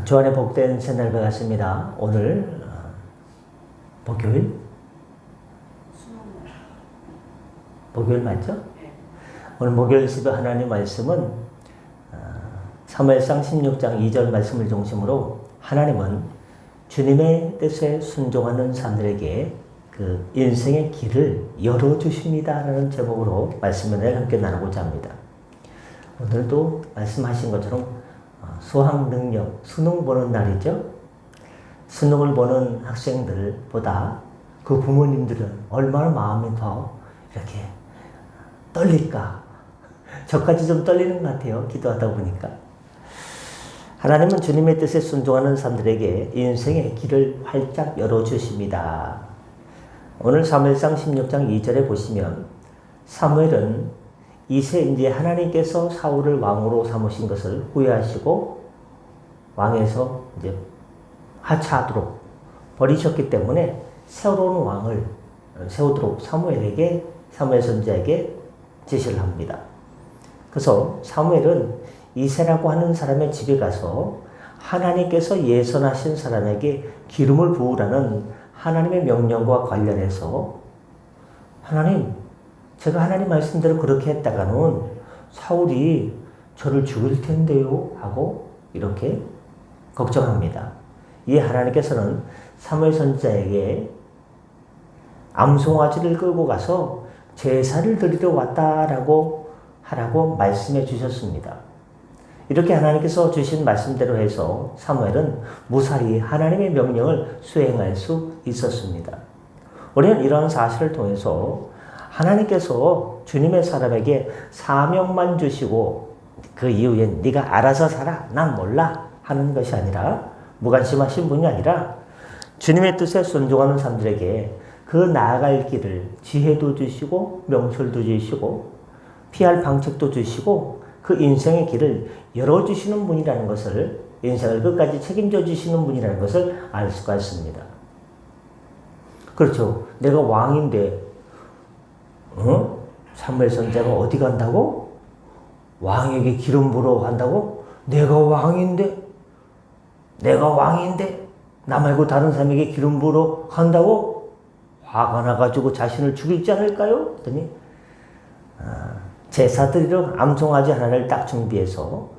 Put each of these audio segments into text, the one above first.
주안의 복된 새날과 같습니다. 오늘 목요일? 목요일 맞죠? 네. 오늘 목요일 집에 하나님 말씀은 사무엘상 16장 2절 말씀을 중심으로 하나님은 주님의 뜻에 순종하는 사람들에게 그 인생의 길을 열어주십니다 라는 제목으로 말씀을 함께 나누고자 합니다. 오늘도 말씀하신 것처럼 수학 능력, 수능 보는 날이죠. 수능을 보는 학생들보다 그 부모님들은 얼마나 마음이 더 이렇게 떨릴까. 저까지 좀 떨리는 것 같아요. 기도하다 보니까. 하나님은 주님의 뜻에 순종하는 사람들에게 인생의 길을 활짝 열어주십니다. 오늘 사무엘상 16장 2절에 보시면 사무엘은 이제 하나님께서 사울을 왕으로 삼으신 것을 후회하시고 왕에서 이제 하차하도록 버리셨기 때문에 새로운 왕을 세우도록 사무엘 선지자에게 지시를 합니다. 그래서 사무엘은 이새라고 하는 사람의 집에 가서 하나님께서 예선하신 사람에게 기름을 부으라는 하나님의 명령과 관련해서 하나님, 제가 하나님 말씀대로 그렇게 했다가는 사울이 저를 죽일 텐데요 하고 이렇게 걱정합니다. 이에 하나님께서는 사무엘 선지자에게 암송아지를 끌고 가서 제사를 드리러 왔다라고 하라고 말씀해 주셨습니다. 이렇게 하나님께서 주신 말씀대로 해서 사무엘은 무사히 하나님의 명령을 수행할 수 있었습니다. 우리는 이런 사실을 통해서 하나님께서 주님의 사람에게 사명만 주시고 그 이후엔 네가 알아서 살아, 난 몰라 하는 것이 아니라 무관심하신 분이 아니라 주님의 뜻에 순종하는 사람들에게 그 나아갈 길을 지혜도 주시고 명철도 주시고 피할 방책도 주시고 그 인생의 길을 열어주시는 분이라는 것을, 인생을 끝까지 책임져 주시는 분이라는 것을 알 수가 있습니다. 그렇죠. 내가 왕인데 사무엘 선지자가 어디 간다고? 왕에게 기름 부으러 간다고? 내가 왕인데 나 말고 다른 사람에게 기름 부으러 간다고? 화가 나가지고 자신을 죽이지 않을까요? 그랬더니 제사 드리러 암송아지 하나를 딱 준비해서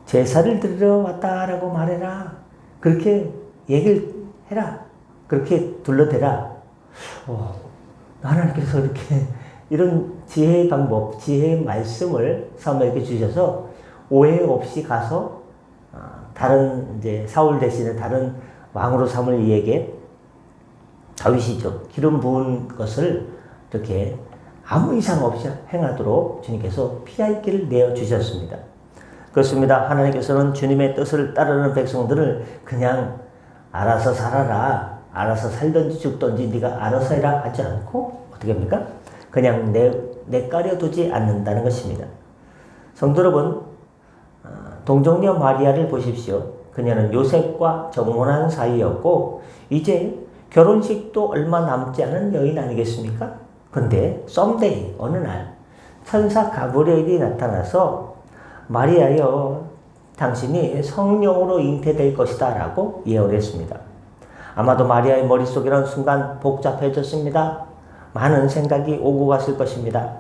제사를 드리러 왔다라고 말해라. 그렇게 얘기를 해라. 그렇게 둘러대라. 하나님께서 이렇게 이런 지혜의 방법, 지혜의 말씀을 사무엘에게 주셔서 오해 없이 가서 다른 이제 사울 대신에 다른 왕으로 삼을 이에게 다윗이죠. 기름 부은 것을 이렇게 아무 이상 없이 행하도록 주님께서 피할 길을 내어 주셨습니다. 그렇습니다. 하나님께서는 주님의 뜻을 따르는 백성들을 그냥 알아서 살아라, 알아서 살든지 죽든지 네가 알아서 해라 하지 않고 어떻게 합니까? 그냥 내가려두지 않는다는 것입니다. 성도 여러분, 동정녀 마리아를 보십시오. 그녀는 요셉과 정혼한 사이였고 이제 결혼식도 얼마 남지 않은 여인 아니겠습니까? 근데 썸데이 어느 날 천사 가브리엘이 나타나서 마리아여, 당신이 성령으로 잉태될 것이다 라고 예언을 했습니다. 아마도 마리아의 머릿속에는 순간 복잡해졌습니다. 많은 생각이 오고 갔을 것입니다.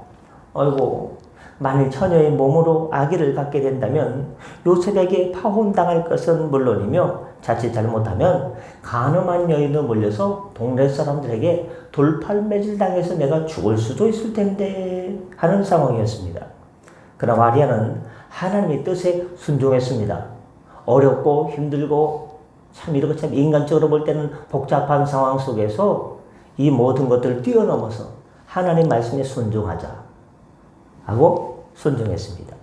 어이구, 만일 처녀의 몸으로 아기를 갖게 된다면 요셉에게 파혼당할 것은 물론이며 자칫 잘못하면 간음한 여인으로 몰려서 동네 사람들에게 돌팔매질 당해서 내가 죽을 수도 있을 텐데 하는 상황이었습니다. 그러나 마리아는 하나님의 뜻에 순종했습니다. 어렵고 힘들고 참 이렇게 참 인간적으로 볼 때는 복잡한 상황 속에서 이 모든 것들을 뛰어넘어서 하나님 말씀에 순종하자 하고 순종했습니다.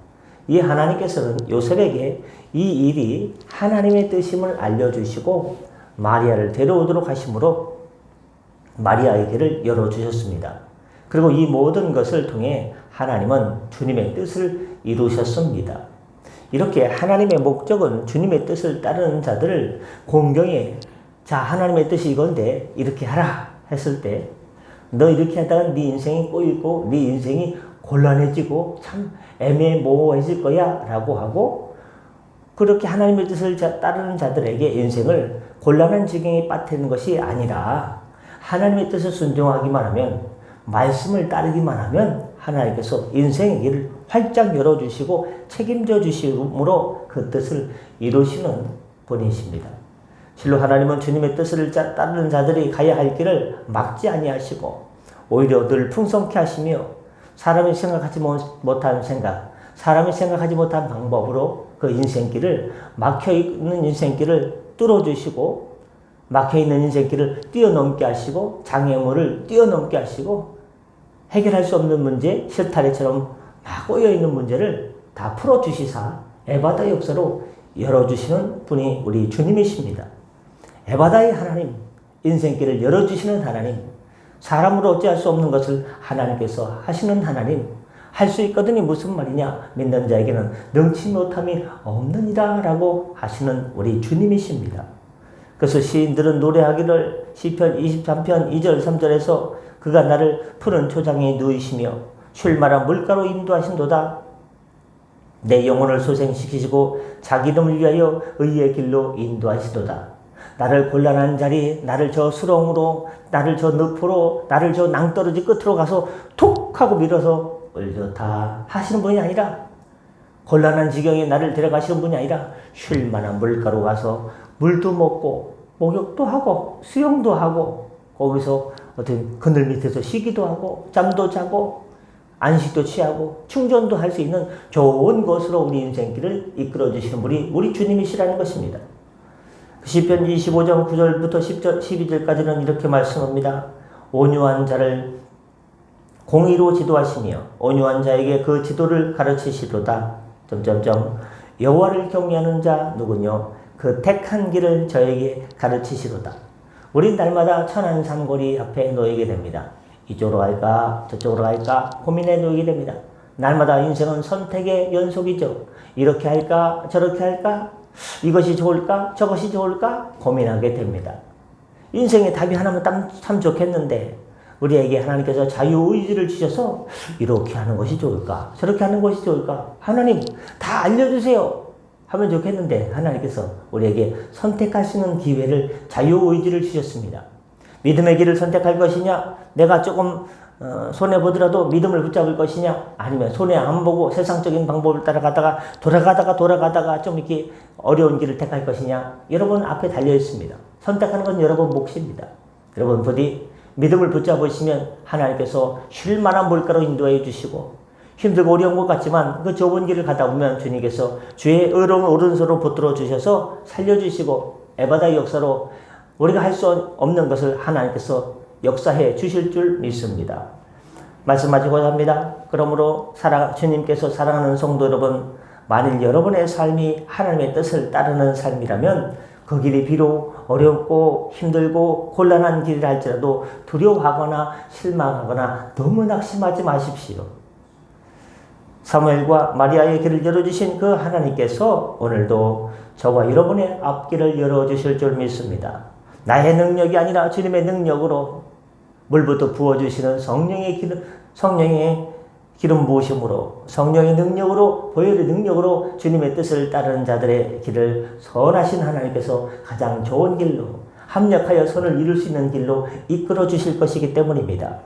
이 하나님께서는 요셉에게 이 일이 하나님의 뜻임을 알려주시고 마리아를 데려오도록 하심으로 마리아의 길을 열어주셨습니다. 그리고 이 모든 것을 통해 하나님은 주님의 뜻을 이루셨습니다. 이렇게 하나님의 목적은 주님의 뜻을 따르는 자들을 공경에, 자, 하나님의 뜻이 이건데 이렇게 하라 했을 때 너 이렇게 하다가 네 인생이 꼬이고 네 인생이 곤란해지고 참 애매모호해질 거야 라고 하고 그렇게 하나님의 뜻을 따르는 자들에게 인생을 곤란한 지경에 빠뜨리는 것이 아니라 하나님의 뜻을 순종하기만 하면, 말씀을 따르기만 하면 하나님께서 인생의 길을 활짝 열어주시고 책임져 주심으로 그 뜻을 이루시는 분이십니다. 실로 하나님은 주님의 뜻을 따르는 자들이 가야 할 길을 막지 아니하시고 오히려 늘 풍성케 하시며, 사람이 생각하지 못한 생각, 사람이 생각하지 못한 방법으로 그 인생길을, 막혀있는 인생길을 뚫어주시고, 막혀있는 인생길을 뛰어넘게 하시고, 장애물을 뛰어넘게 하시고, 해결할 수 없는 문제, 실타래처럼 막 꼬여있는 문제를 다 풀어주시사 에바다의 역사로 열어주시는 분이 우리 주님이십니다. 에바다의 하나님, 인생길을 열어주시는 하나님, 사람으로 어찌할 수 없는 것을 하나님께서 하시는 하나님, 할 수 있거든이 무슨 말이냐? 믿는 자에게는 능치 못함이 없느니라 라고 하시는 우리 주님이십니다. 그래서 시인들은 노래하기를 시편 23편 2절 3절에서 그가 나를 푸른 초장에 누이시며 쉴 만한 물가로 인도하신도다. 내 영혼을 소생시키시고 자기 이름을 위하여 의의 길로 인도하시도다. 나를 곤란한 자리, 나를 저 수렁으로, 나를 저 늪으로, 나를 저 낭떠러지 끝으로 가서 툭 하고 밀어서 다 하시는 분이 아니라, 곤란한 지경에 나를 데려가시는 분이 아니라 쉴 만한 물가로 가서 물도 먹고 목욕도 하고 수영도 하고 거기서 어떤 그늘 밑에서 쉬기도 하고 잠도 자고 안식도 취하고 충전도 할 수 있는 좋은 것으로 우리 인생길을 이끌어 주시는 분이 우리 주님이시라는 것입니다. 시편 25장 9절부터 10절, 12절까지는 이렇게 말씀합니다. 온유한 자를 공의로 지도하시며 온유한 자에게 그 지도를 가르치시도다. 여호와를 경외하는 자 누구뇨? 그 택한 길을 저에게 가르치시도다. 우린 날마다 천안 삼거리 앞에 놓이게 됩니다. 이쪽으로 갈까 저쪽으로 갈까 고민해 놓이게 됩니다. 날마다 인생은 선택의 연속이죠. 이렇게 할까 저렇게 할까, 이것이 좋을까 저것이 좋을까 고민하게 됩니다. 인생에 답이 하나면 참 좋겠는데, 우리에게 하나님께서 자유의지를 주셔서 이렇게 하는 것이 좋을까 저렇게 하는 것이 좋을까 하나님 다 알려주세요 하면 좋겠는데, 하나님께서 우리에게 선택할 수 있는 기회를, 자유의지를 주셨습니다. 믿음의 길을 선택할 것이냐, 내가 조금 손해보더라도 믿음을 붙잡을 것이냐, 아니면 손해 안 보고 세상적인 방법을 따라가다가 돌아가다가 좀 이렇게 어려운 길을 택할 것이냐, 여러분 앞에 달려 있습니다. 선택하는 건 여러분 몫입니다. 여러분 부디 믿음을 붙잡으시면 하나님께서 쉴 만한 물가로 인도해 주시고, 힘들고 어려운 것 같지만 그 좁은 길을 가다 보면 주님께서 주의 의로운 오른손으로 붙들어 주셔서 살려주시고, 에바다의 역사로 우리가 할 수 없는 것을 하나님께서 역사해 주실 줄 믿습니다. 말씀하시고자 합니다. 그러므로 주님께서 사랑하는 성도 여러분, 만일 여러분의 삶이 하나님의 뜻을 따르는 삶이라면 그 길이 비록 어렵고 힘들고 곤란한 길이라 할지라도 두려워하거나 실망하거나 너무 낙심하지 마십시오. 사무엘과 마리아의 길을 열어주신 그 하나님께서 오늘도 저와 여러분의 앞길을 열어주실 줄 믿습니다. 나의 능력이 아니라 주님의 능력으로 물부터 부어주시는 성령의 기름 부으심으로, 성령의 능력으로, 보혈의 능력으로 주님의 뜻을 따르는 자들의 길을 선하신 하나님께서 가장 좋은 길로, 합력하여 선을 이룰 수 있는 길로 이끌어 주실 것이기 때문입니다.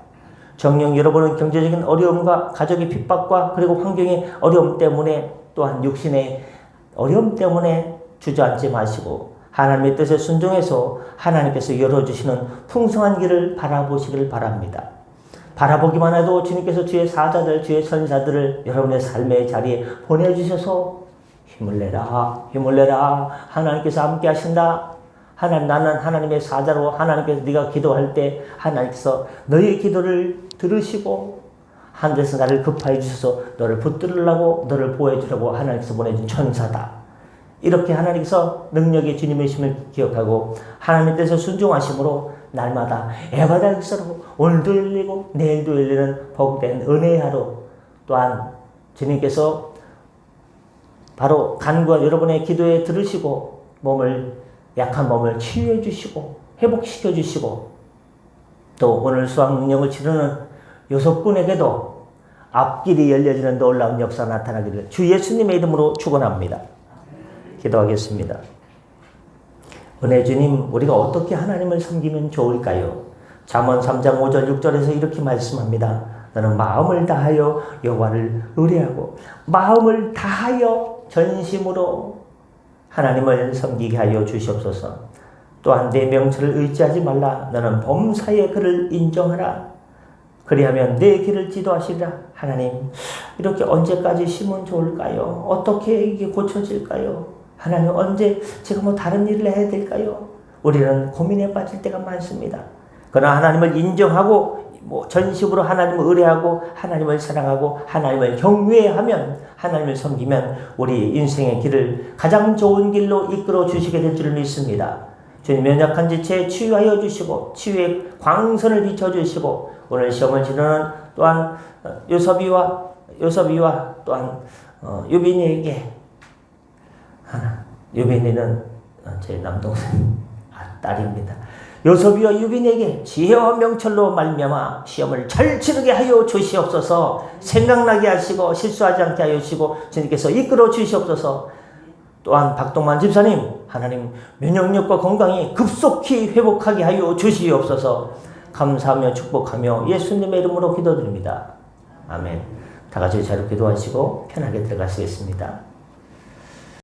정녕 여러분은 경제적인 어려움과 가족의 핍박과 그리고 환경의 어려움 때문에, 또한 육신의 어려움 때문에 주저앉지 마시고 하나님의 뜻에 순종해서 하나님께서 열어주시는 풍성한 길을 바라보시길 바랍니다. 바라보기만 해도 주님께서 주의 사자들, 주의 선사들을 여러분의 삶의 자리에 보내주셔서 힘을 내라. 하나님께서 함께 하신다. 나는 하나님의 사자로, 하나님께서 네가 기도할 때 하나님께서 너의 기도를 들으시고 하늘에서 나를 급하여 주셔서 너를 붙들으려고, 너를 보호해주려고 하나님께서 보내준 천사다. 이렇게 하나님께서 능력의 주님이심을 기억하고 하나님의 뜻에 순종하심으로 날마다 에바다 역사로 오늘도 열리고 내일도 열리는 복된 은혜의 하루, 또한 주님께서 바로 간구와 여러분의 기도에 들으시고 약한 몸을 치유해 주시고 회복시켜 주시고, 또 오늘 수학 능력을 치르는 요섭군에게도 앞길이 열려지는 놀라운 역사가 나타나기를 주 예수님의 이름으로 축원합니다. 기도하겠습니다. 은혜 주님, 우리가 어떻게 하나님을 섬기면 좋을까요? 잠언 3장 5절 6절에서 이렇게 말씀합니다. 너는 마음을 다하여 여호와를 의뢰하고 마음을 다하여 전심으로 하나님을 섬기게 하여 주시옵소서. 또한 내 명철을 의지하지 말라. 너는 범사에 그를 인정하라. 그리하면 내 길을 지도하시리라. 하나님, 이렇게 언제까지 쉬면 좋을까요? 어떻게 이게 고쳐질까요? 하나님, 언제 제가 뭐 다른 일을 해야 될까요? 우리는 고민에 빠질 때가 많습니다. 그러나 하나님을 인정하고 전심으로 하나님을 의뢰하고 하나님을 사랑하고 하나님을 경외하면, 하나님을 섬기면 우리 인생의 길을 가장 좋은 길로 이끌어 주시게 될 줄 믿습니다. 주님, 연약한 지체에 치유하여 주시고 치유의 광선을 비춰주시고 오늘 시험을 치르는 또한 요섭이와 또한 유빈이에게, 유빈이는 제 남동생 딸입니다. 요섭이와 유빈에게 지혜와 명철로 말미암아 시험을 잘 치르게 하여 주시옵소서. 생각나게 하시고 실수하지 않게 하여 주시고 주님께서 이끌어 주시옵소서. 또한 박동만 집사님, 하나님 면역력과 건강이 급속히 회복하게 하여 주시옵소서. 감사하며 축복하며 예수님의 이름으로 기도드립니다. 아멘. 다 같이 자료 기도하시고 편하게 들어가시겠습니다.